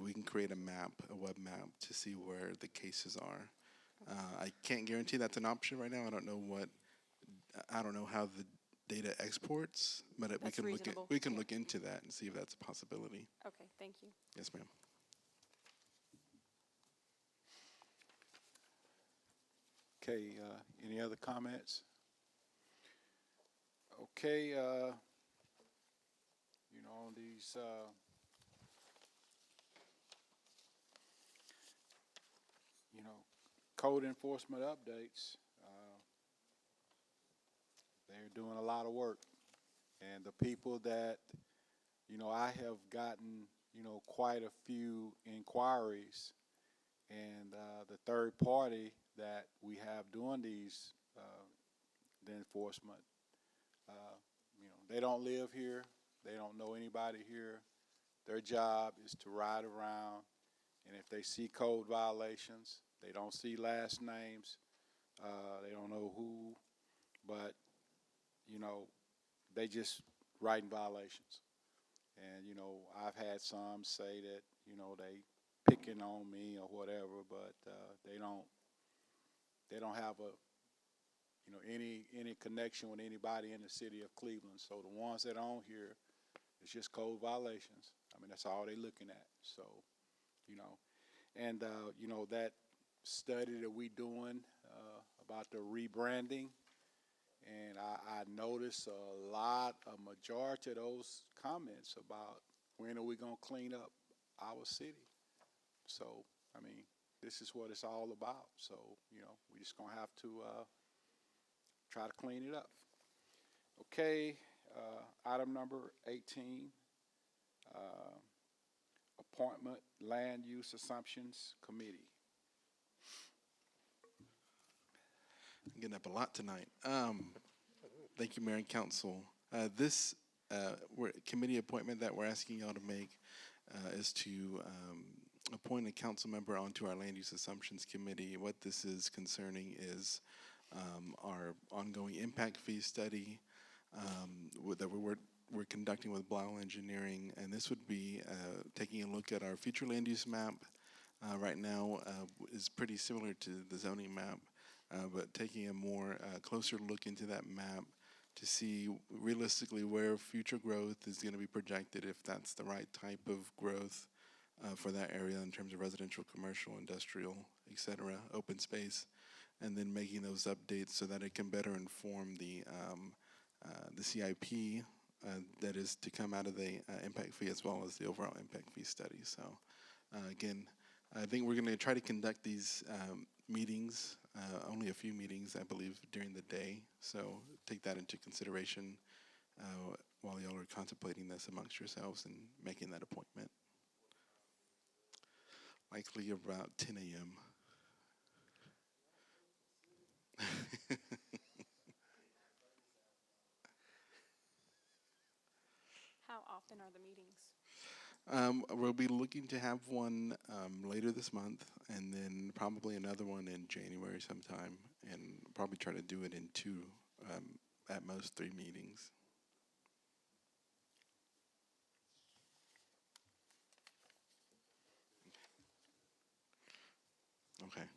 we can create a map, a web map, to see where the cases are. I can't guarantee that's an option right now. I don't know how the data exports, but we can look into that and see if that's a possibility. Okay, thank you. Yes, ma'am. Okay, any other comments? Okay, on these code enforcement updates. They're doing a lot of work. And the people that, I have gotten, quite a few inquiries. And the third party that we have doing these, the enforcement, they don't live here. They don't know anybody here. Their job is to ride around, and if they see code violations, they don't see last names, they don't know who, but, they just writing violations. And, I've had some say that, they picking on me or whatever, but they don't have any connection with anybody in the city of Cleveland. So the ones that are on here, it's just code violations. I mean, that's all they're looking at. So, and that study that we doing about the rebranding, and I noticed a majority of those comments about when are we gonna clean up our city. So, I mean, this is what it's all about. So, we just gonna have to try to clean it up. Okay, item number 18, appointment land use assumptions committee. I'm getting up a lot tonight. Thank you, Mayor and Council. This committee appointment that we're asking y'all to make is to appoint a council member onto our land use assumptions committee. What this is concerning is our ongoing impact fee study that we're conducting with Blau Engineering, and this would be taking a look at our future land use map. Right now is pretty similar to the zoning map, but taking a more closer look into that map to see realistically where future growth is going to be projected, if that's the right type of growth for that area in terms of residential, commercial, industrial, etc., open space, and then making those updates so that it can better inform the CIP that is to come out of the impact fee as well as the overall impact fee study. So again, I think we're going to try to conduct these meetings, only a few meetings, I believe, during the day. So take that into consideration while y'all are contemplating this amongst yourselves and making that appointment. Likely about 10 a.m. How often are the meetings? We'll be looking to have one later this month, and then probably another one in January sometime, and probably try to do it in two, at most 3 meetings. Okay.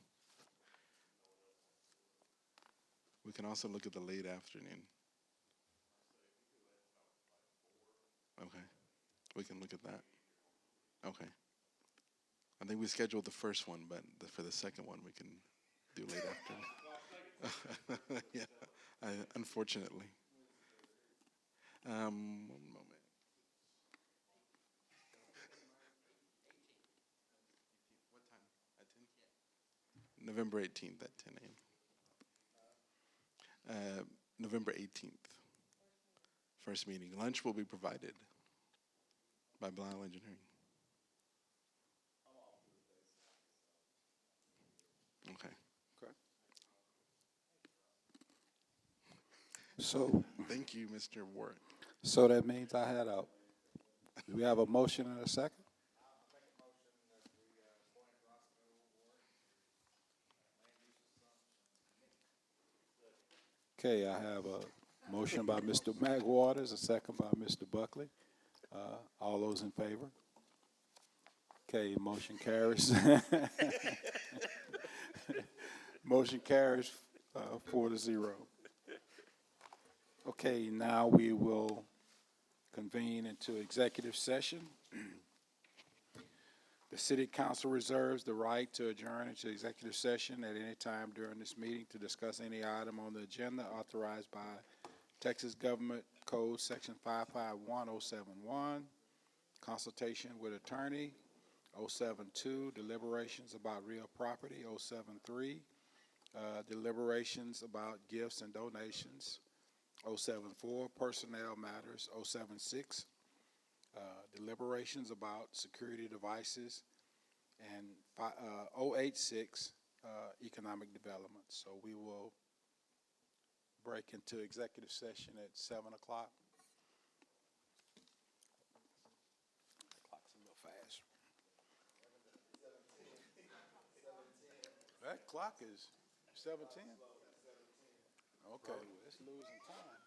We can also look at the late afternoon. Okay. We can look at that. Okay. I think we scheduled the first one, but for the second one, we can do late afternoon. Yeah, unfortunately. One moment. What time? At 10? November 18th at 10 a.m. November 18th. First meeting. Lunch will be provided by Blau Engineering. Okay. Okay. So, Thank you, Mr. Ward. so that means do we have a motion and a second? Okay, I have a motion by Mr. McWaters, a second by Mr. Buckley. All those in favor? Okay, motion carries. Motion carries 4-0. Okay, now we will convene into executive session. The City Council reserves the right to adjourn into executive session at any time during this meeting to discuss any item on the agenda authorized by Texas Government Code Section 551071, consultation with attorney, 072, deliberations about real property, 073, deliberations about gifts and donations. 074, personnel matters. 076, deliberations about security devices. And 086, economic development. So we will break into executive session at 7 o'clock. Clock's a little fast. That clock is 7:10? Okay, it's losing time.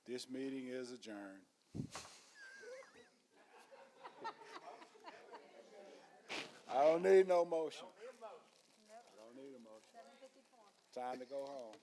This meeting is adjourned. I don't need no motion. I don't need a motion. Time to go home.